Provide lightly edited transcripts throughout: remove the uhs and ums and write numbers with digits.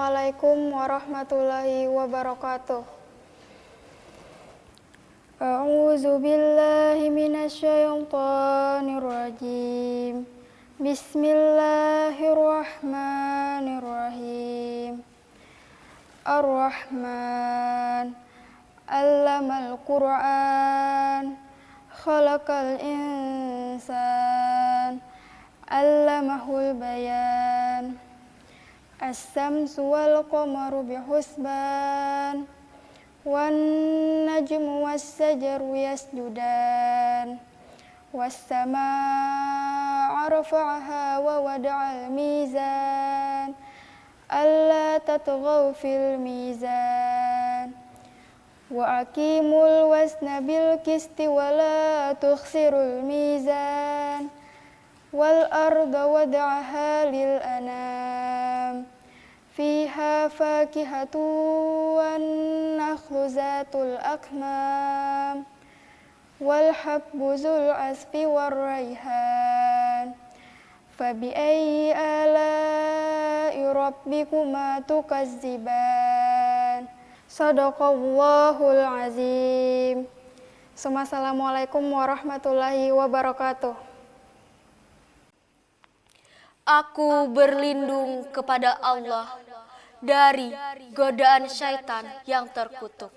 Assalamualaikum warahmatullahi wabarakatuh. A'udzu billahi minasyaitonir rajim. Bismillahirrahmanirrahim. Ar-Rahman 'allamal Qur'an, khalaqal insan, 'allamahul bayan. As-samsu wal qamaru bihusban, wan najmu was-sajaru yasjudan, was-samaa'a rafa'aha wa wada'al mizan, alla tatghaw fil mizan, wa aqimul wazna bil qisti wa la tukhsirul mizan, wal arda wada'aha lil anam, fiha fakihatu wan nakhlu zatul akmam, wal habbu zul asfi war raihan, fabi ayyi ala'i rabbikuma tukazziban. Sadaqallahul azim. Assalamualaikum warahmatullahi wabarakatuh. Aku berlindung kepada Allah dari godaan syaitan yang terkutuk.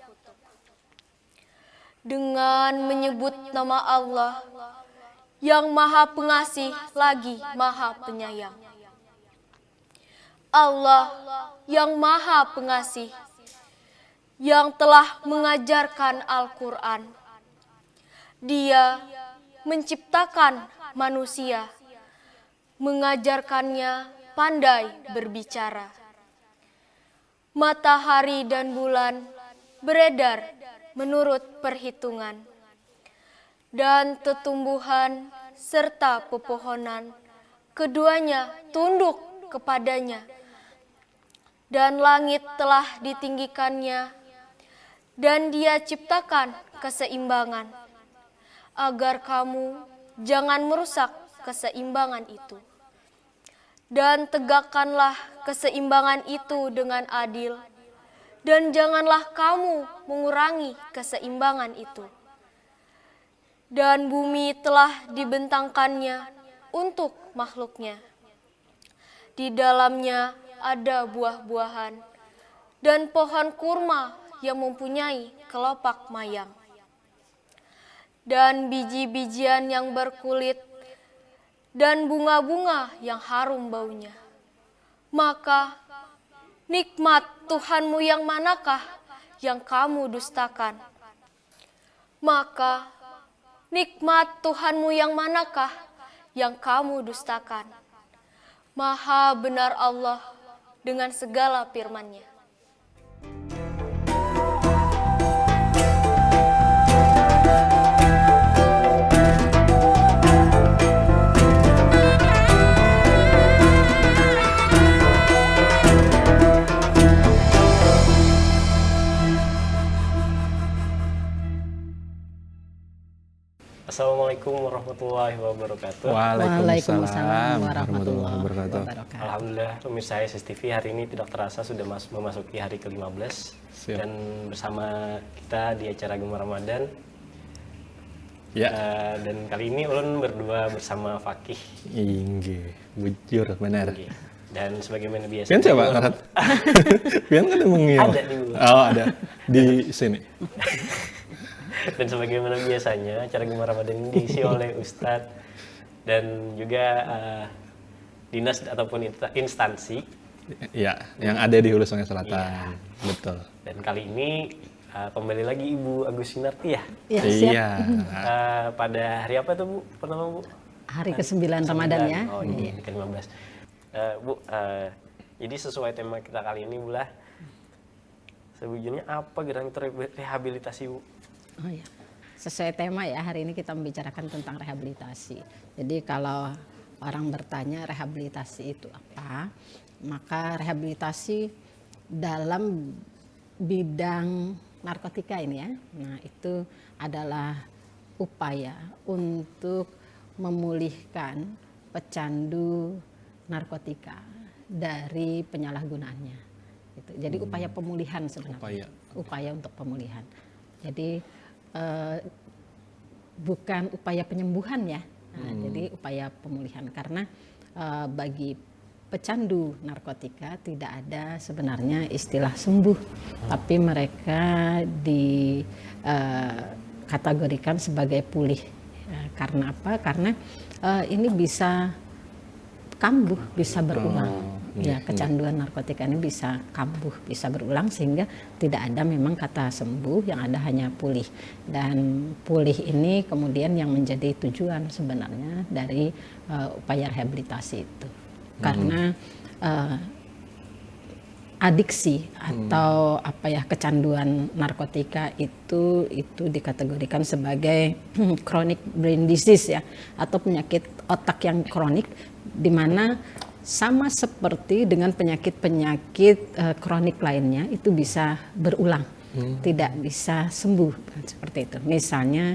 Dengan menyebut nama Allah yang Maha Pengasih lagi Maha Penyayang. Allah yang Maha Pengasih, yang telah mengajarkan Al-Quran. Dia menciptakan manusia, mengajarkannya pandai berbicara. Matahari dan bulan beredar menurut perhitungan, dan tumbuhan serta pepohonan keduanya tunduk kepadanya, dan langit telah ditinggikannya, dan Dia ciptakan keseimbangan agar kamu jangan merusak keseimbangan itu. Dan tegakkanlah keseimbangan itu dengan adil, dan janganlah kamu mengurangi keseimbangan itu. Dan bumi telah dibentangkannya untuk makhluknya. Di dalamnya ada buah-buahan dan pohon kurma yang mempunyai kelopak mayang, dan biji-bijian yang berkulit, dan bunga-bunga yang harum baunya. Maka nikmat Tuhanmu yang manakah yang kamu dustakan? Maka nikmat Tuhanmu yang manakah yang kamu dustakan? Maha benar Allah dengan segala firman-Nya. Assalamualaikum warahmatullahi wabarakatuh. Waalaikumsalam warahmatullahi wabarakatuh. Alhamdulillah pemirsa SSTV hari ini tidak terasa sudah memasuki hari ke-15. Dan bersama kita di acara Gemar Ramadan. Ya. Dan kali ini ulun berdua bersama Fakih. Inggih, bujur benar. Inggih. Dan sebagaimana biasa. Pian coba ngarat. Pian kan emang ada di bawah. Oh, ada di sini. Dan sebagaimana biasanya acara Gemar Ramadan ini diisi oleh Ustadz dan juga dinas ataupun instansi. Ya, yang ada di Hulu Sungai Selatan. Ya. Betul. Dan kali ini kembali lagi Ibu Agustinarti ya? Iya. Pada hari apa tuh Bu? Pertama Bu? Hari ke-9 Ramadan ya. Oh ini ke-15. Bu, jadi sesuai tema kita kali ini Bu lah. Sebetulnya apa gerakan rehabilitasi Bu? Oh ya, sesuai tema ya, hari ini kita membicarakan tentang rehabilitasi. Jadi kalau orang bertanya rehabilitasi itu apa, maka rehabilitasi dalam bidang narkotika ini ya, nah itu adalah upaya untuk memulihkan pecandu narkotika dari penyalahgunaannya. itu. Jadi upaya pemulihan sebenarnya. Upaya untuk pemulihan. Jadi bukan upaya penyembuhan ya. Nah, jadi upaya pemulihan karena bagi pecandu narkotika tidak ada sebenarnya istilah sembuh, tapi mereka dikategorikan sebagai pulih. Karena apa? Karena ini bisa kambuh, bisa berulang. Ya, kecanduan narkotika ini bisa kambuh, bisa berulang sehingga tidak ada memang kata sembuh, yang ada hanya pulih. Dan pulih ini kemudian yang menjadi tujuan sebenarnya dari upaya rehabilitasi itu. Karena adiksi atau kecanduan narkotika itu dikategorikan sebagai chronic brain disease ya, atau penyakit otak yang kronik, di mana sama seperti dengan penyakit-penyakit kronik lainnya itu bisa berulang, tidak bisa sembuh seperti itu. Misalnya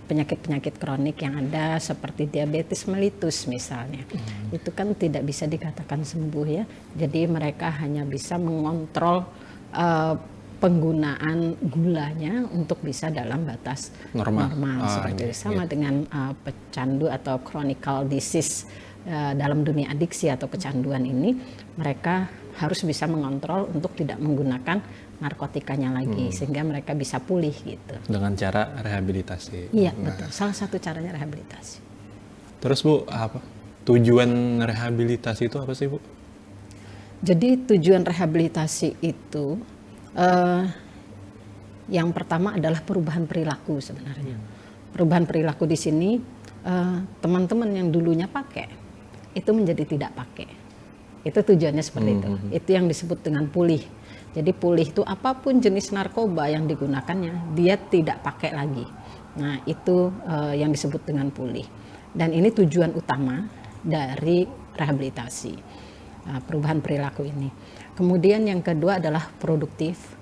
penyakit-penyakit kronik yang ada seperti diabetes mellitus misalnya, itu kan tidak bisa dikatakan sembuh ya. Jadi mereka hanya bisa mengontrol penggunaan gulanya untuk bisa dalam batas normal seperti itu. Sama dengan pecandu atau chronic disease dalam dunia adiksi atau kecanduan ini, mereka harus bisa mengontrol untuk tidak menggunakan narkotikanya lagi sehingga mereka bisa pulih gitu. Dengan cara rehabilitasi. Iya, betul. Salah satu caranya rehabilitasi. Terus Bu, apa tujuan rehabilitasi itu apa sih Bu? Jadi tujuan rehabilitasi itu yang pertama adalah perubahan perilaku sebenarnya. Perubahan perilaku di sini teman-teman yang dulunya pakai itu menjadi tidak pakai. Itu tujuannya seperti itu. Itu yang disebut dengan pulih. Jadi pulih itu apapun jenis narkoba yang digunakannya, dia tidak pakai lagi. Nah, itu yang disebut dengan pulih. Dan ini tujuan utama dari rehabilitasi, perubahan perilaku ini. Kemudian yang kedua adalah produktif.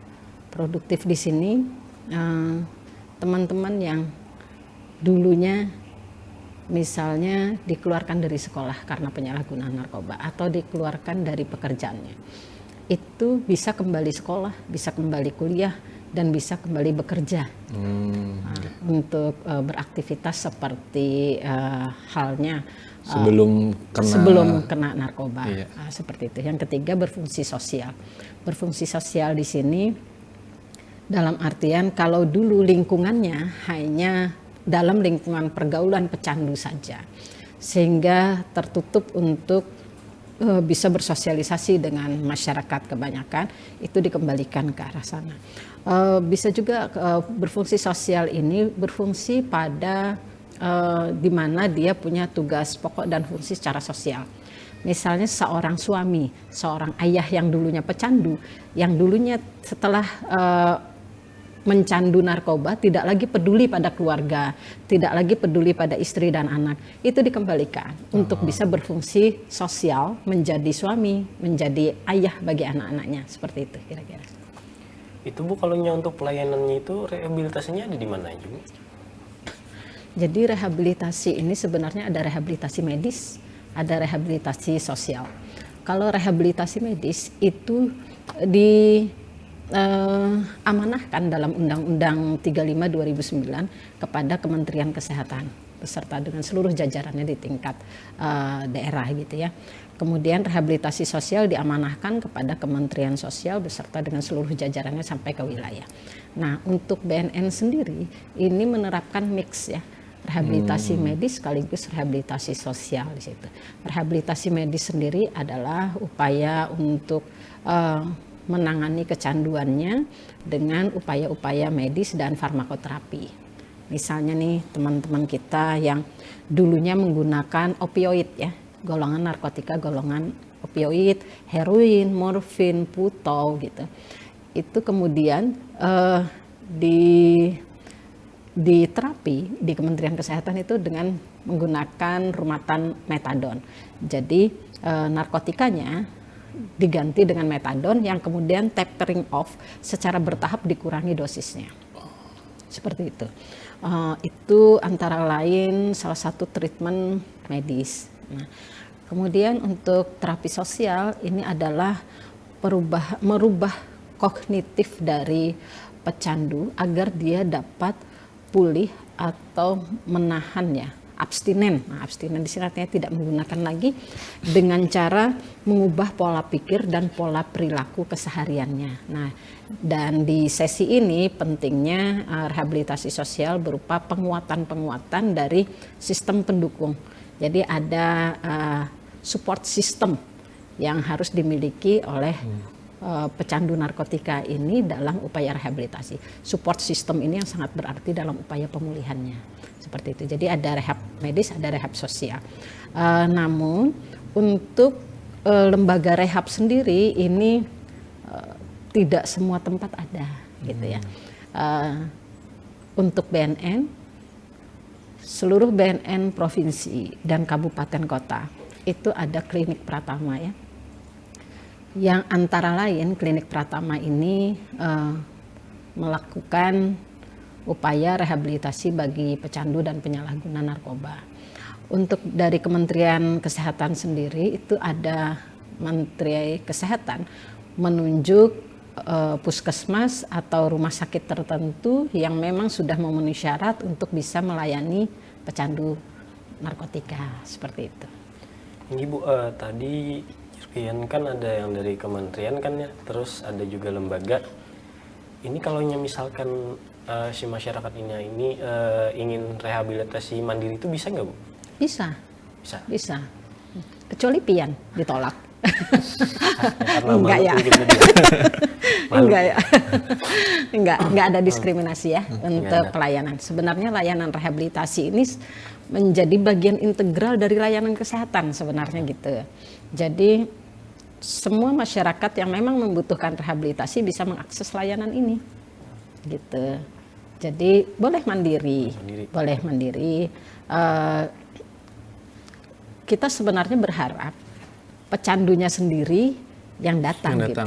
Produktif di sini teman-teman yang dulunya misalnya dikeluarkan dari sekolah karena penyalahgunaan narkoba atau dikeluarkan dari pekerjaannya, itu bisa kembali sekolah, bisa kembali kuliah, dan bisa kembali bekerja untuk beraktivitas seperti halnya sebelum kena narkoba. Seperti itu. Yang ketiga, berfungsi sosial. Berfungsi sosial di sini dalam artian kalau dulu lingkungannya hanya dalam lingkungan pergaulan pecandu saja, sehingga tertutup untuk bisa bersosialisasi dengan masyarakat kebanyakan, itu dikembalikan ke arah sana. Bisa juga berfungsi sosial ini berfungsi pada di mana dia punya tugas pokok dan fungsi secara sosial. Misalnya seorang suami, seorang ayah yang dulunya pecandu, yang dulunya setelah mencandu narkoba tidak lagi peduli pada keluarga, tidak lagi peduli pada istri dan anak, itu dikembalikan untuk bisa berfungsi sosial, menjadi suami, menjadi ayah bagi anak-anaknya, seperti itu kira-kira. Itu Bu, kalau untuk pelayanannya itu rehabilitasinya ada di mana aja Bu? Jadi rehabilitasi ini sebenarnya ada rehabilitasi medis, ada rehabilitasi sosial. Kalau rehabilitasi medis itu amanahkan dalam Undang-Undang 35 2009 kepada Kementerian Kesehatan beserta dengan seluruh jajarannya di tingkat daerah gitu ya. Kemudian rehabilitasi sosial diamanahkan kepada Kementerian Sosial beserta dengan seluruh jajarannya sampai ke wilayah. Nah, untuk BNN sendiri ini menerapkan mix ya. Rehabilitasi medis sekaligus rehabilitasi sosial di situ. Rehabilitasi medis sendiri adalah upaya untuk menangani kecanduannya dengan upaya-upaya medis dan farmakoterapi. Misalnya nih teman-teman kita yang dulunya menggunakan opioid ya, golongan narkotika, golongan opioid, heroin, morfin, putau gitu. Itu kemudian di terapi di Kementerian Kesehatan itu dengan menggunakan rumatan metadon. Jadi narkotikanya diganti dengan metadon yang kemudian tapering off secara bertahap, dikurangi dosisnya. Seperti itu. Itu antara lain salah satu treatment medis. Nah, kemudian untuk terapi sosial ini adalah merubah kognitif dari pecandu agar dia dapat pulih atau menahan ya, abstinen. Nah, abstinen di sini artinya tidak menggunakan lagi dengan cara mengubah pola pikir dan pola perilaku kesehariannya. Nah, dan di sesi ini pentingnya rehabilitasi sosial berupa penguatan-penguatan dari sistem pendukung. Jadi ada support system yang harus dimiliki oleh pecandu narkotika ini dalam upaya rehabilitasi. Support system ini yang sangat berarti dalam upaya pemulihannya. Seperti itu. Jadi ada rehab medis, ada rehab sosial. Namun untuk lembaga rehab sendiri ini tidak semua tempat ada, gitu ya. Untuk BNN, seluruh BNN provinsi dan kabupaten kota itu ada klinik Pratama ya. Yang antara lain klinik Pratama ini melakukan upaya rehabilitasi bagi pecandu dan penyalahguna narkoba. Untuk dari Kementerian Kesehatan sendiri itu ada Menteri Kesehatan menunjuk puskesmas atau rumah sakit tertentu yang memang sudah memenuhi syarat untuk bisa melayani pecandu narkotika, seperti itu. Ini Bu, tadi sekian kan ada yang dari kementerian kan ya, terus ada juga lembaga. Ini kalau misalkan si masyarakat ini ingin rehabilitasi mandiri itu bisa nggak Bu? Bisa. Bisa. Bisa. Kecuali pian ditolak. Enggak ya. Enggak ya. Enggak ada diskriminasi ya untuk pelayanan. Sebenarnya layanan rehabilitasi ini menjadi bagian integral dari layanan kesehatan sebenarnya gitu. Jadi semua masyarakat yang memang membutuhkan rehabilitasi bisa mengakses layanan ini. Gitu. Jadi boleh mandiri. Boleh mandiri. Kita sebenarnya berharap pecandunya sendiri yang datang gitu,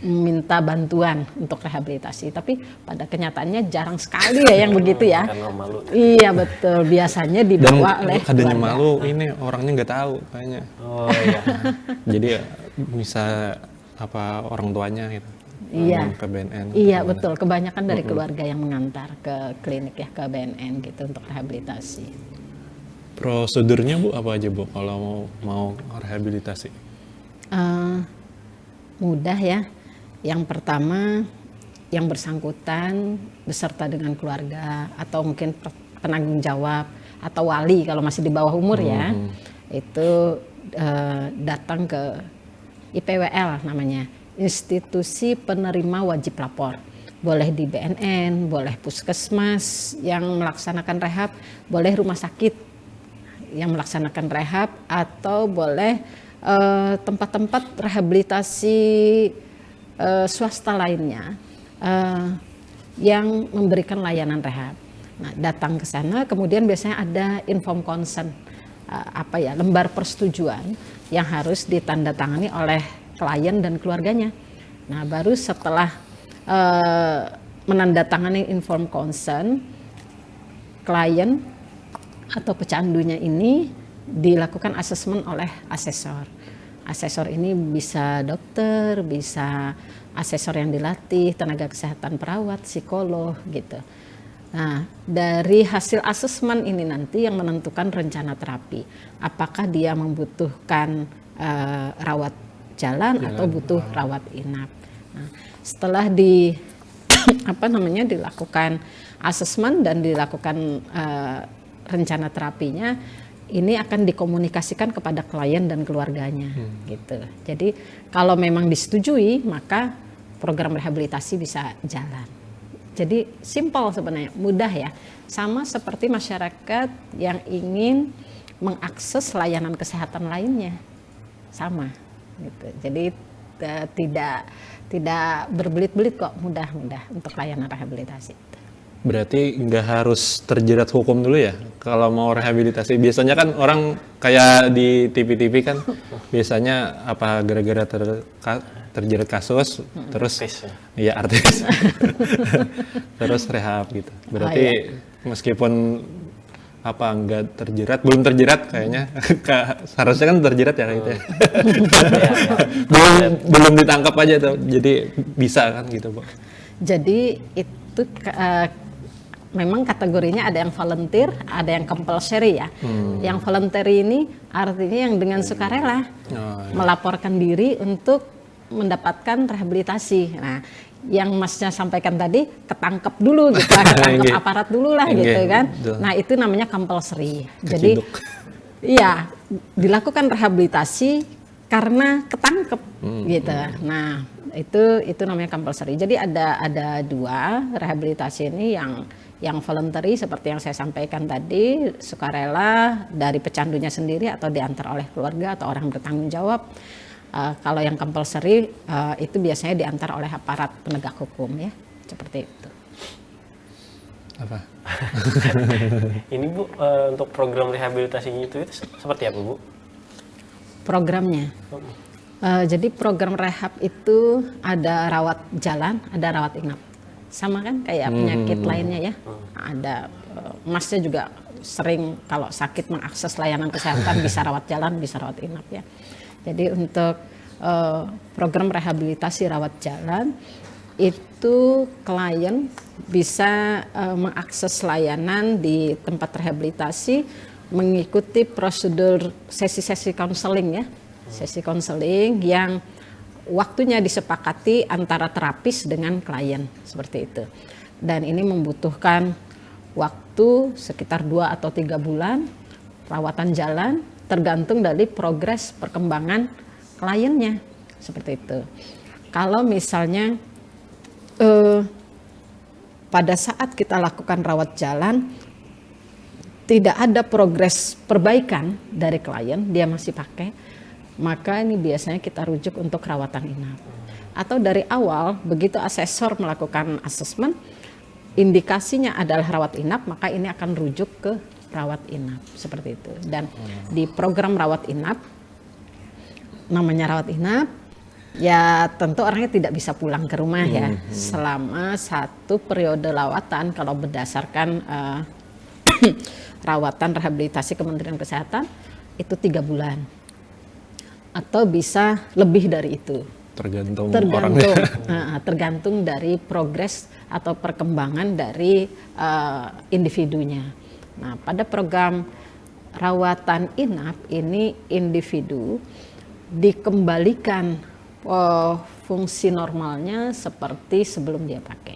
minta bantuan untuk rehabilitasi. Tapi pada kenyataannya jarang sekali ya yang begitu ya. Karena malu. Iya betul, biasanya dibawa oleh kadang keluarga. malu ini orangnya nggak tahu kayaknya. Oh iya. Jadi ya, bisa apa orang tuanya gitu. Iya. Ke BNN. Iya betul, kebanyakan dari keluarga yang mengantar ke klinik ya, ke BNN gitu untuk rehabilitasi. Prosedurnya Bu apa aja Bu kalau mau rehabilitasi? Mudah ya. Yang pertama yang bersangkutan beserta dengan keluarga atau mungkin penanggung jawab atau wali kalau masih di bawah umur ya, itu datang ke IPWL namanya, Institusi Penerima Wajib Lapor. Boleh di BNN, boleh puskesmas yang melaksanakan rehab, boleh rumah sakit yang melaksanakan rehab, atau boleh tempat-tempat rehabilitasi swasta lainnya yang memberikan layanan rehab. Nah, datang ke sana, kemudian biasanya ada inform consent, lembar persetujuan yang harus ditandatangani oleh klien dan keluarganya. Nah, baru setelah menandatangani inform consent, klien atau pecandunya ini dilakukan asesmen oleh asesor. Asesor ini bisa dokter, bisa asesor yang dilatih, tenaga kesehatan perawat, psikolog gitu. Nah, dari hasil asesmen ini nanti yang menentukan rencana terapi. Apakah dia membutuhkan rawat jalan atau butuh rawat inap. Nah, setelah dilakukan asesmen dan dilakukan rencana terapinya, ini akan dikomunikasikan kepada klien dan keluarganya gitu. Jadi kalau memang disetujui, maka program rehabilitasi bisa jalan. Jadi simpel sebenarnya, mudah ya. Sama seperti masyarakat yang ingin mengakses layanan kesehatan lainnya. Sama gitu. Jadi tidak berbelit-belit kok, mudah-mudah untuk layanan rehabilitasi. Berarti nggak harus terjerat hukum dulu ya kalau mau rehabilitasi. Biasanya kan orang kayak di TV-TV kan biasanya apa gara-gara terjerat kasus terus ya artis terus rehab gitu. Berarti meskipun apa nggak terjerat, belum terjerat kayaknya. Seharusnya kan terjerat ya kayak gitu ya. belum ditangkap aja tuh, jadi bisa kan gitu Bu. Jadi itu memang kategorinya ada yang volunteer, ada yang compulsory ya. Yang voluntary ini artinya yang dengan sukarela melaporkan diri untuk mendapatkan rehabilitasi. Nah, yang Masnya sampaikan tadi ketangkep dulu gitu, ketangkep aparat dulu lah gitu kan. Nah, itu namanya compulsory. Jadi iya, dilakukan rehabilitasi karena ketangkep gitu. Nah, itu namanya compulsory. Jadi ada dua rehabilitasi ini, yang voluntary seperti yang saya sampaikan tadi, sukarela dari pecandunya sendiri atau diantar oleh keluarga atau orang bertanggung jawab. Kalau yang compulsory itu biasanya diantar oleh aparat penegak hukum ya, seperti itu. Apa? Ini Bu, untuk program rehabilitasinya itu seperti apa Bu? Programnya. Jadi program rehab itu ada rawat jalan, ada rawat inap. Sama kan kayak penyakit lainnya ya. Ada Masnya juga sering kalau sakit mengakses layanan kesehatan bisa rawat jalan, bisa rawat inap ya. Jadi untuk program rehabilitasi rawat jalan itu klien bisa mengakses layanan di tempat rehabilitasi, mengikuti prosedur sesi-sesi konseling ya. Sesi konseling yang waktunya disepakati antara terapis dengan klien seperti itu. Dan ini membutuhkan waktu sekitar 2 atau 3 bulan rawatan jalan, tergantung dari progres perkembangan kliennya seperti itu. Kalau misalnya pada saat kita lakukan rawat jalan tidak ada progres perbaikan dari klien, dia masih pakai, maka ini biasanya kita rujuk untuk rawatan inap. Atau dari awal begitu asesor melakukan asesmen, indikasinya adalah rawat inap, maka ini akan rujuk ke rawat inap seperti itu. Dan di program rawat inap, namanya rawat inap, ya tentu orangnya tidak bisa pulang ke rumah ya selama 1 periode lawatan. Kalau berdasarkan rawatan rehabilitasi Kementerian Kesehatan itu 3 bulan atau bisa lebih dari itu. Tergantung dari progres atau perkembangan dari individunya. Nah, pada program rawatan inap ini individu dikembalikan fungsi normalnya seperti sebelum dia pakai.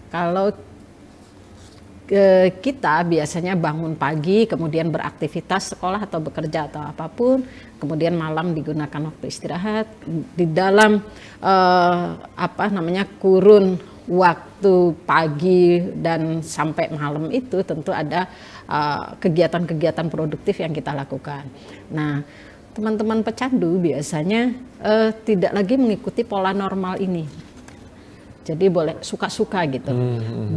Kalau kita biasanya bangun pagi, kemudian beraktivitas sekolah atau bekerja atau apapun, kemudian malam digunakan waktu istirahat. Di dalam kurun waktu pagi dan sampai malam itu tentu ada kegiatan-kegiatan produktif yang kita lakukan. Nah, teman-teman pecandu biasanya tidak lagi mengikuti pola normal ini. Jadi boleh suka-suka gitu.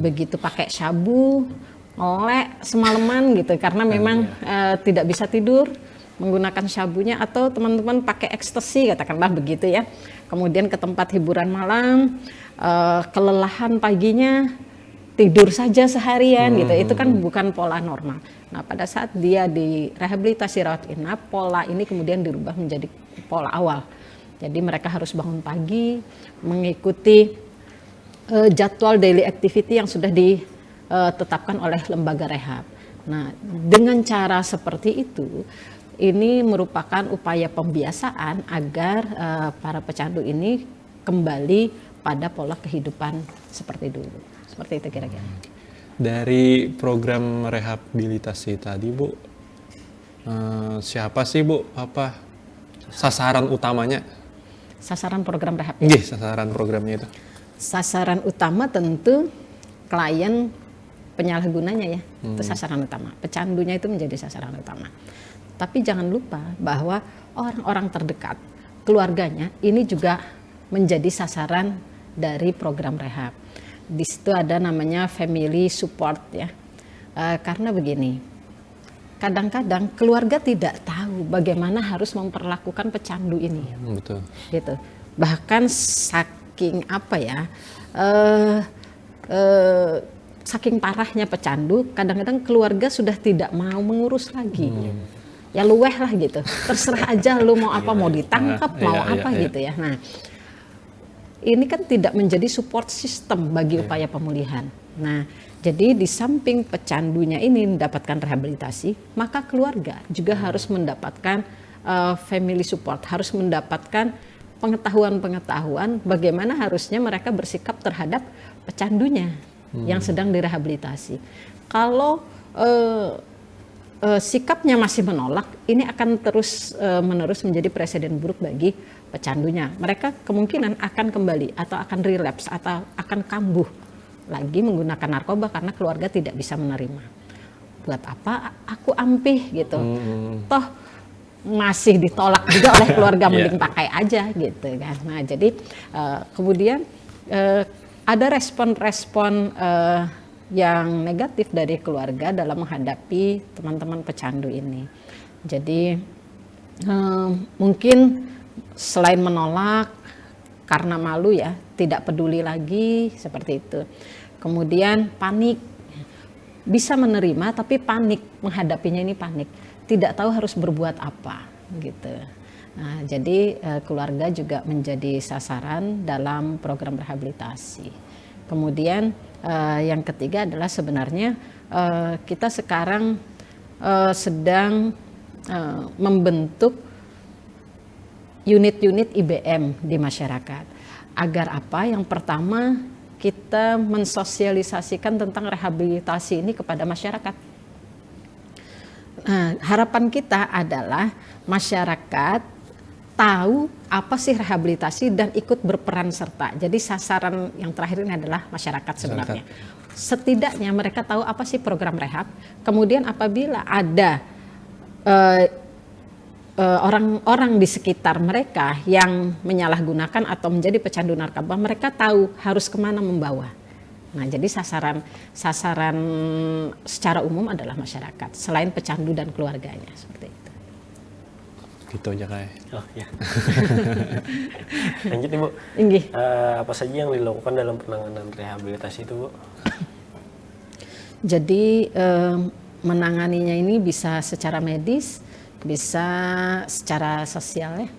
Begitu pakai sabu, melek semalaman gitu karena memang tidak bisa tidur menggunakan sabunya, atau teman-teman pakai ekstasi katakanlah begitu ya. Kemudian ke tempat hiburan malam, kelelahan paginya, tidur saja seharian gitu. Itu kan bukan pola normal. Nah, pada saat dia di rehabilitasi rawat inap, pola ini kemudian dirubah menjadi pola awal. Jadi mereka harus bangun pagi, mengikuti jadwal daily activity yang sudah ditetapkan oleh lembaga rehab. Nah, dengan cara seperti itu, ini merupakan upaya pembiasaan agar para pecandu ini kembali pada pola kehidupan seperti dulu. Seperti itu kira-kira. Dari program rehabilitasi tadi Bu, siapa sih Bu sasaran utamanya? Sasaran program rehab. Sasaran programnya itu. Sasaran utama tentu klien penyalahgunanya ya, itu sasaran utama. Pecandunya itu menjadi sasaran utama. Tapi jangan lupa bahwa orang-orang terdekat, keluarganya ini juga menjadi sasaran dari program rehab. Di situ ada namanya family support ya. Karena begini, kadang-kadang keluarga tidak tahu bagaimana harus memperlakukan pecandu ini. Betul. Gitu. Bahkan saking saking parahnya pecandu, kadang-kadang keluarga sudah tidak mau mengurus lagi. Ya luweh lah gitu, terserah aja lu mau apa, mau ditangkap, mau apa gitu ya. Nah, ini kan tidak menjadi support system bagi upaya pemulihan. Nah, jadi di samping pecandunya ini mendapatkan rehabilitasi, maka keluarga juga harus mendapatkan family support, harus mendapatkan pengetahuan-pengetahuan bagaimana harusnya mereka bersikap terhadap pecandunya yang sedang direhabilitasi. Kalau sikapnya masih menolak, ini akan terus menerus menjadi presiden buruk bagi pecandunya. Mereka kemungkinan akan kembali atau akan relapse atau akan kambuh lagi menggunakan narkoba karena keluarga tidak bisa menerima. Buat apa aku ampih gitu, toh masih ditolak juga oleh keluarga, mending pakai aja gitu kan. Nah jadi kemudian ada respon-respon yang negatif dari keluarga dalam menghadapi teman-teman pecandu ini. Jadi mungkin selain menolak karena malu ya, tidak peduli lagi seperti itu. Kemudian panik, bisa menerima tapi panik, menghadapinya ini panik, tidak tahu harus berbuat apa gitu. Nah, jadi keluarga juga menjadi sasaran dalam program rehabilitasi. Kemudian yang ketiga adalah sebenarnya kita sekarang sedang membentuk unit-unit IBM di masyarakat. Agar apa? Yang pertama, kita mensosialisasikan tentang rehabilitasi ini kepada masyarakat. Nah, harapan kita adalah masyarakat tahu apa sih rehabilitasi dan ikut berperan serta. Jadi sasaran yang terakhir ini adalah masyarakat sebenarnya. Setidaknya mereka tahu apa sih program rehab. Kemudian apabila ada orang-orang di sekitar mereka yang menyalahgunakan atau menjadi pecandu narkoba, mereka tahu harus kemana membawa. Nah, jadi sasaran secara umum adalah masyarakat, selain pecandu dan keluarganya, seperti itu. Gitu aja Kak. Oh ya. Lanjut Ibu. Apa saja yang dilakukan dalam penanganan rehabilitasi itu Bu? Jadi menanganinya ini bisa secara medis, bisa secara sosial ya.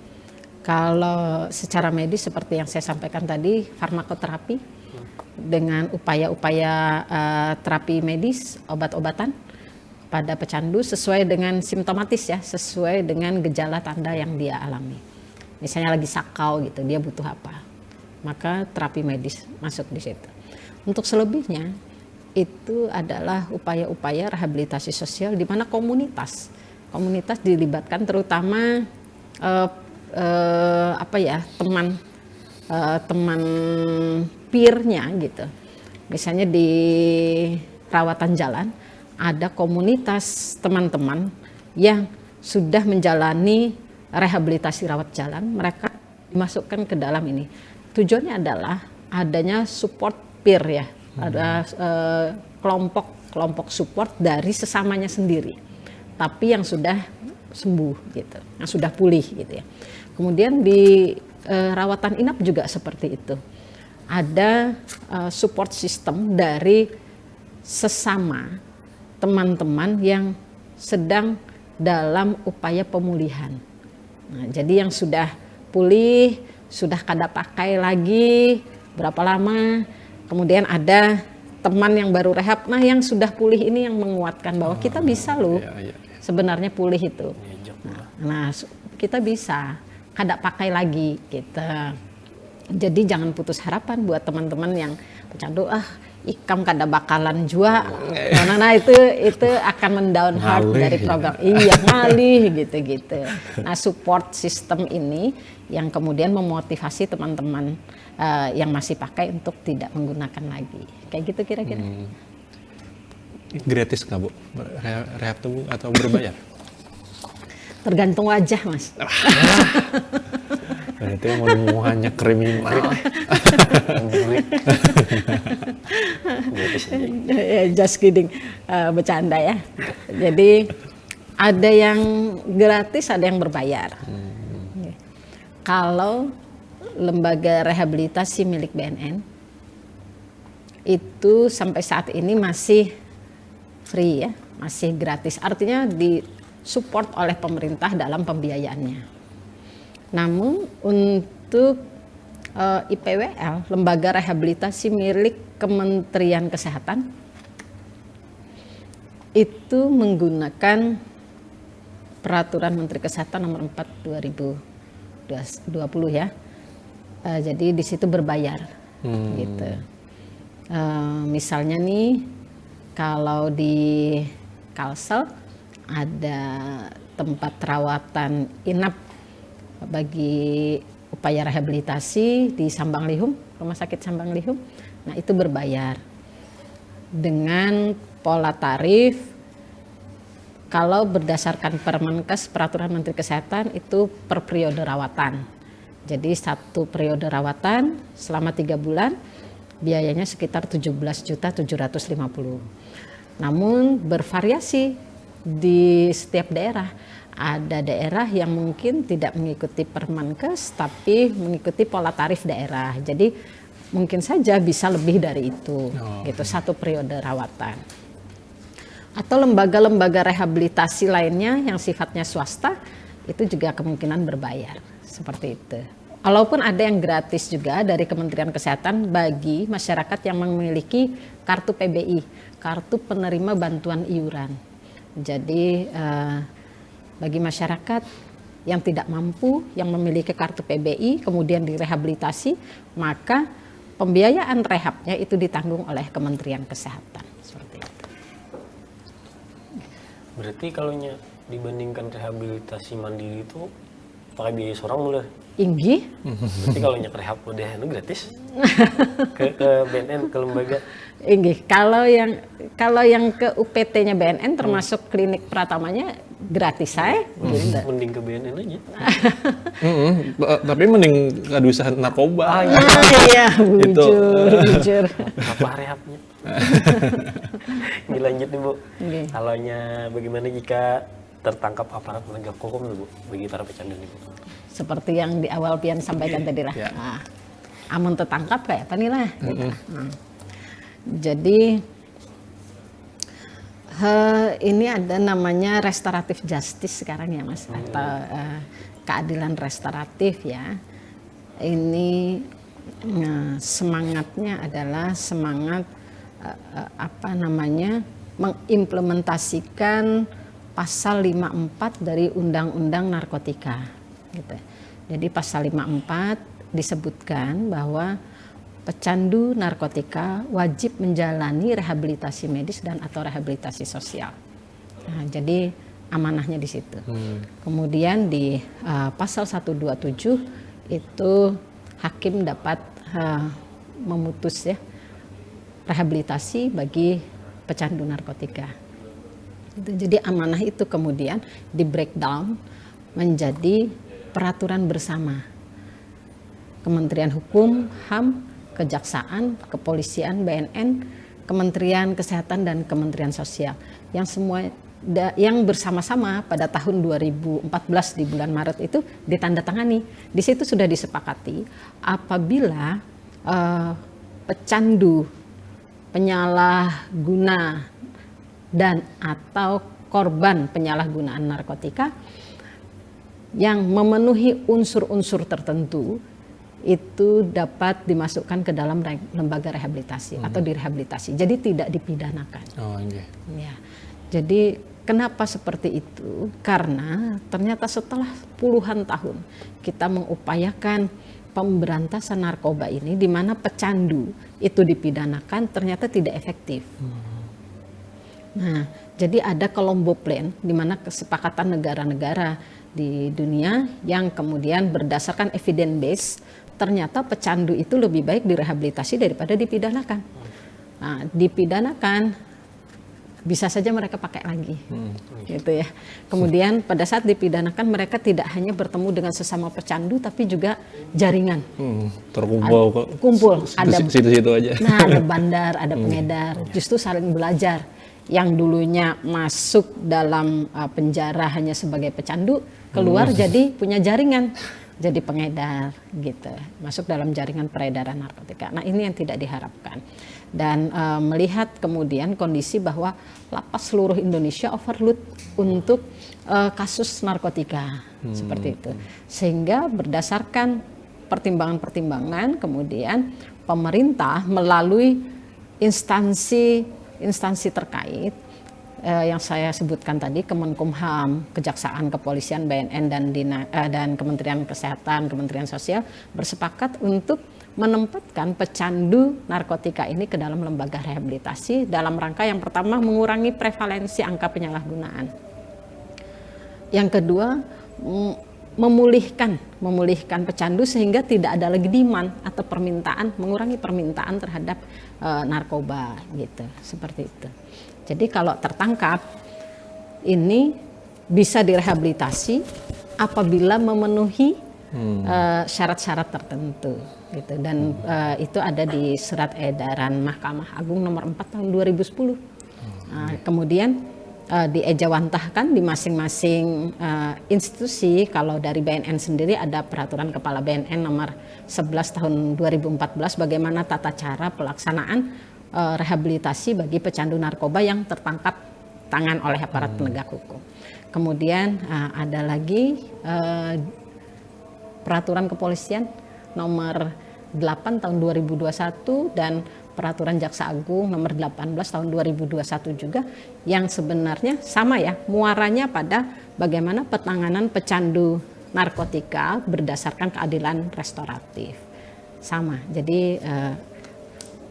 Kalau secara medis seperti yang saya sampaikan tadi, farmakoterapi dengan upaya-upaya terapi medis, obat-obatan pada pecandu sesuai dengan simptomatis ya, sesuai dengan gejala tanda yang dia alami. Misalnya lagi sakau gitu, dia butuh apa? Maka terapi medis masuk di situ. Untuk selebihnya itu adalah upaya-upaya rehabilitasi sosial di mana komunitas dilibatkan, terutama teman peer-nya gitu. Misalnya di rawatan jalan ada komunitas teman-teman yang sudah menjalani rehabilitasi rawat jalan, mereka dimasukkan ke dalam ini. Tujuannya adalah adanya support peer ya, ada kelompok support dari sesamanya sendiri, tapi yang sudah sembuh gitu, yang sudah pulih gitu ya. Kemudian di rawatan inap juga seperti itu, ada support system dari sesama teman-teman yang sedang dalam upaya pemulihan. Nah, jadi yang sudah pulih, sudah kada pakai lagi berapa lama, kemudian ada teman yang baru rehab, nah yang sudah pulih ini yang menguatkan bahwa kita bisa loh sebenarnya pulih itu. Nah kita bisa, kada pakai lagi gitu. Jadi jangan putus harapan buat teman-teman yang pecandu, ikam kada bakalan jua, nah itu akan mendown heart dari program. Iya ngalih gitu. Nah support system ini yang kemudian memotivasi teman-teman yang masih pakai untuk tidak menggunakan lagi. Kayak gitu kira-kira. Gratis nggak Bu? Rehab tuh atau berbayar? Tergantung wajah Mas. Berarti mau hanya kriminal. Just kidding, bercanda ya. Jadi ada yang gratis, ada yang berbayar. Kalau lembaga rehabilitasi milik BNN itu sampai saat ini masih free ya, masih gratis. Artinya disupport oleh pemerintah dalam pembiayaannya. Namun untuk IPWL, lembaga rehabilitasi milik Kementerian Kesehatan, itu menggunakan Peraturan Menteri Kesehatan Nomor 4 2020 ya. Jadi di situ berbayar, gitu. Misalnya nih, kalau di Kalsel ada tempat rawatan inap bagi upaya rehabilitasi di Sambanglihum, Rumah Sakit Sambanglihum. Nah, itu berbayar dengan pola tarif. Kalau berdasarkan Permenkes Peraturan Menteri Kesehatan itu per periode rawatan. Jadi satu periode rawatan selama 3 bulan biayanya sekitar 17.750.000. Namun bervariasi di setiap daerah. Ada daerah yang mungkin tidak mengikuti Permenkes tapi mengikuti pola tarif daerah. Jadi mungkin saja bisa lebih dari itu, gitu, satu periode rawatan. Atau lembaga-lembaga rehabilitasi lainnya yang sifatnya swasta itu juga kemungkinan berbayar, seperti itu. Walaupun ada yang gratis juga dari Kementerian Kesehatan bagi masyarakat yang memiliki kartu PBI, kartu penerima bantuan iuran. Jadi bagi masyarakat yang tidak mampu, yang memiliki kartu PBI kemudian direhabilitasi, maka pembiayaan rehabnya itu ditanggung oleh Kementerian Kesehatan, seperti itu. Berarti kalau dibandingkan rehabilitasi mandiri itu pakai biaya seorang mulai. Inggi? Berarti kalau rehab udah itu gratis ke BNN, ke lembaga. Inggi. Kalau yang ke UPT-nya BNN termasuk klinik Pratamanya gratis saya. Mending ke BNN aja. Tapi mending ngadu usaha narkoba. Iya, bujur. Apa rehabnya? Dilanjut nih Bu. Okay. Kalaunya bagaimana jika tertangkap aparat penegak hukum nih Bu bagi para pecandu nih Bu? Seperti yang di awal Pian sampaikan tadi lah. Ya. Nah, amun tertangkap kayak apa nih lah. Gitu. Jadi ini ada namanya restoratif justice sekarang ya Mas, atau keadilan restoratif ya. Ini semangatnya adalah semangat mengimplementasikan pasal 54 dari Undang-Undang Narkotika. Gitu. Jadi pasal 54 disebutkan bahwa pecandu narkotika wajib menjalani rehabilitasi medis dan atau rehabilitasi sosial. Nah, jadi amanahnya di situ. Kemudian di pasal 127 itu hakim dapat memutus ya rehabilitasi bagi pecandu narkotika. Jadi amanah itu kemudian di breakdown menjadi peraturan bersama Kementerian Hukum, HAM, Kejaksaan, Kepolisian, BNN, Kementerian Kesehatan dan Kementerian Sosial yang semua yang bersama-sama pada tahun 2014 di bulan Maret itu ditandatangani. Di situ sudah disepakati apabila pecandu, penyalahguna dan atau korban penyalahgunaan narkotika yang memenuhi unsur-unsur tertentu itu dapat dimasukkan ke dalam lembaga rehabilitasi atau direhabilitasi. Jadi tidak dipidanakan. Oh, okay. Ya. Jadi kenapa seperti itu? Karena ternyata setelah puluhan tahun kita mengupayakan pemberantasan narkoba ini di mana pecandu itu dipidanakan ternyata tidak efektif. Nah, jadi ada Colombo Plan di mana kesepakatan negara-negara di dunia yang kemudian berdasarkan evidence base ternyata pecandu itu lebih baik direhabilitasi daripada dipidanakan. Nah, dipidanakan bisa saja mereka pakai lagi, gitu ya. Kemudian pada saat dipidanakan mereka tidak hanya bertemu dengan sesama pecandu tapi juga jaringan. Terkumpul ada situ-situ aja. Nah, ada bandar, ada pengedar, justru saling belajar. Yang dulunya masuk dalam penjara hanya sebagai pecandu, keluar jadi punya jaringan, jadi pengedar gitu, masuk dalam jaringan peredaran narkotika. Nah, ini yang tidak diharapkan. dan melihat kemudian kondisi bahwa lapas seluruh Indonesia overload untuk kasus narkotika seperti itu, sehingga berdasarkan pertimbangan-pertimbangan kemudian pemerintah melalui instansi terkait yang saya sebutkan tadi, Kemenkumham, Kejaksaan, Kepolisian, BNN dan Kementerian Kesehatan, Kementerian Sosial bersepakat untuk menempatkan pecandu narkotika ini ke dalam lembaga rehabilitasi dalam rangka yang pertama mengurangi prevalensi angka penyalahgunaan. Yang kedua, memulihkan pecandu sehingga tidak ada lagi demand atau permintaan, mengurangi permintaan terhadap narkoba gitu, seperti itu. Jadi kalau tertangkap ini bisa direhabilitasi apabila memenuhi syarat-syarat tertentu gitu, dan itu ada di surat edaran Mahkamah Agung nomor 4 tahun 2010. Kemudian diejawantahkan di masing-masing institusi. Kalau dari BNN sendiri ada peraturan kepala BNN nomor 11 tahun 2014 bagaimana tata cara pelaksanaan rehabilitasi bagi pecandu narkoba yang tertangkap tangan oleh aparat penegak hukum. Kemudian ada lagi peraturan kepolisian nomor 8 tahun 2021 dan peraturan Jaksa Agung nomor 18 tahun 2021 juga yang sebenarnya sama ya, muaranya pada bagaimana penanganan pecandu narkotika berdasarkan keadilan restoratif. Sama, jadi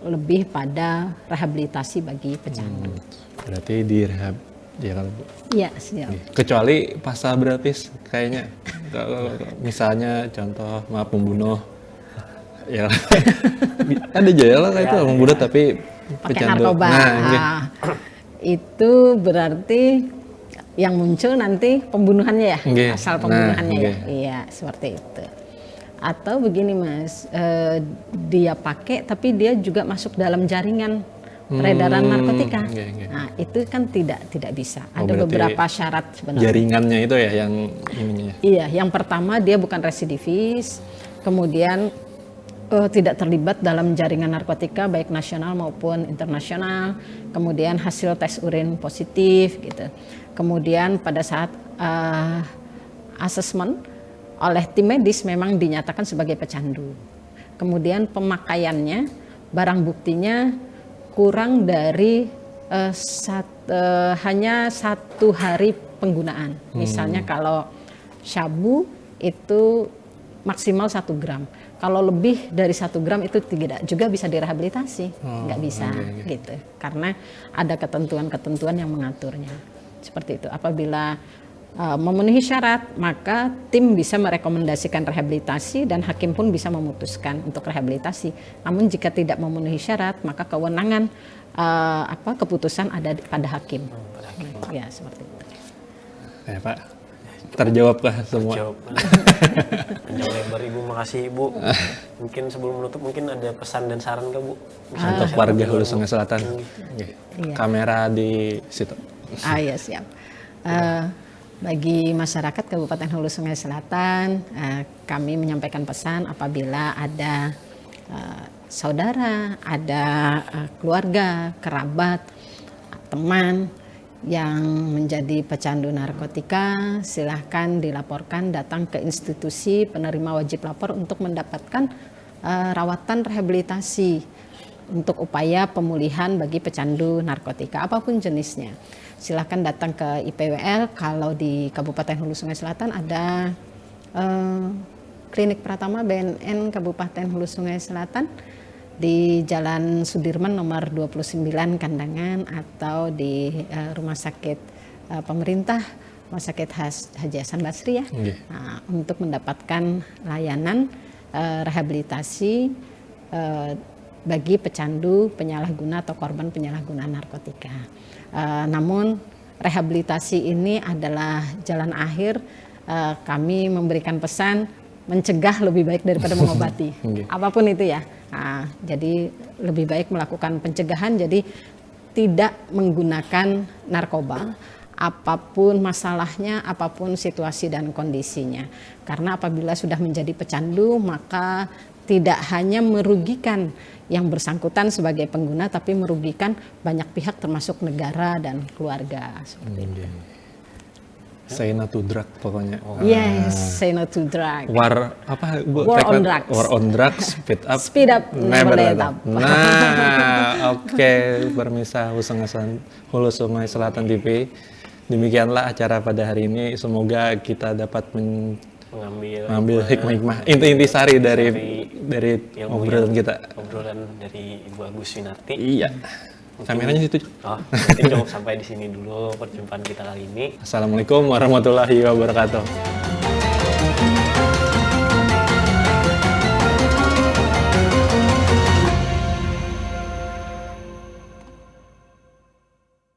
lebih pada rehabilitasi bagi pecandu. Berarti direhab ya kalau Bu? Iya, siap. Kecuali pasal berlapis kayaknya. Misalnya contoh maaf membunuh. Ya. Ada jaya lah itu membunuh tapi Pakai pecandu. narkoba. Nah, itu berarti yang muncul nanti pembunuhannya ya, asal pembunuhannya ya. Iya, seperti itu. Atau begini Mas, dia pakai tapi dia juga masuk dalam jaringan peredaran narkotika. Nah, itu kan tidak bisa. Ada beberapa syarat sebenarnya. Jaringannya itu ya yang ininya. Iya, yang pertama dia bukan residivis, kemudian tidak terlibat dalam jaringan narkotika baik nasional maupun internasional, kemudian hasil tes urin positif gitu. Kemudian pada saat asesmen oleh tim medis memang dinyatakan sebagai pecandu. Kemudian pemakaiannya, barang buktinya kurang dari hanya 1 hari penggunaan. Misalnya kalau syabu itu maksimal 1 gram. Kalau lebih dari 1 gram itu tidak juga bisa direhabilitasi, nggak bisa gitu. Karena ada ketentuan-ketentuan yang mengaturnya. Seperti itu. Apabila memenuhi syarat, maka tim bisa merekomendasikan rehabilitasi dan hakim pun bisa memutuskan untuk rehabilitasi. Namun jika tidak memenuhi syarat, maka kewenangan keputusan ada pada hakim. Ya seperti itu. Pak, terjawabkah semua? Terjawab. Panjang lebar Ibu, makasih Ibu. Mungkin sebelum menutup mungkin ada pesan dan saran ke Bu? Untuk warga Hulu Sungai Selatan. Kamera di situ. Ya siap. Bagi masyarakat Kabupaten Hulu Sungai Selatan, kami menyampaikan pesan apabila ada saudara, ada keluarga, kerabat, teman yang menjadi pecandu narkotika, silahkan dilaporkan datang ke institusi penerima wajib lapor untuk mendapatkan rawatan rehabilitasi untuk upaya pemulihan bagi pecandu narkotika apapun jenisnya. Silahkan datang ke IPWL. Kalau di Kabupaten Hulu Sungai Selatan ada klinik Pratama BNN Kabupaten Hulu Sungai Selatan di Jalan Sudirman nomor 29 Kandangan, atau di rumah sakit pemerintah, Rumah Sakit Haji Hasan Basri ya. Nah, untuk mendapatkan layanan rehabilitasi bagi pecandu, penyalahguna atau korban penyalahgunaan narkotika. Namun rehabilitasi ini adalah jalan akhir. Kami memberikan pesan mencegah lebih baik daripada mengobati. Apapun itu ya. Nah, jadi lebih baik melakukan pencegahan, jadi tidak menggunakan narkoba apapun masalahnya, apapun situasi dan kondisinya. Karena apabila sudah menjadi pecandu, maka tidak hanya merugikan yang bersangkutan sebagai pengguna, tapi merugikan banyak pihak termasuk negara dan keluarga seperti itu. Say no to drug pokoknya. Yes, say no to drug. War apa? War on drugs. War on drugs, Speed up, never let up. Nah, oke, Permisa Hulu Sungai Selatan TV. Demikianlah acara pada hari ini. Semoga kita dapat mengambil hikmah-hikmah, inti-inti sari dari obrolan kita. Obrolan dari Ibu Agus Winarti. Iya. Kameranya situ. Oh, nanti cukup sampai di sini dulu perjumpaan kita kali ini. Assalamualaikum warahmatullahi wabarakatuh.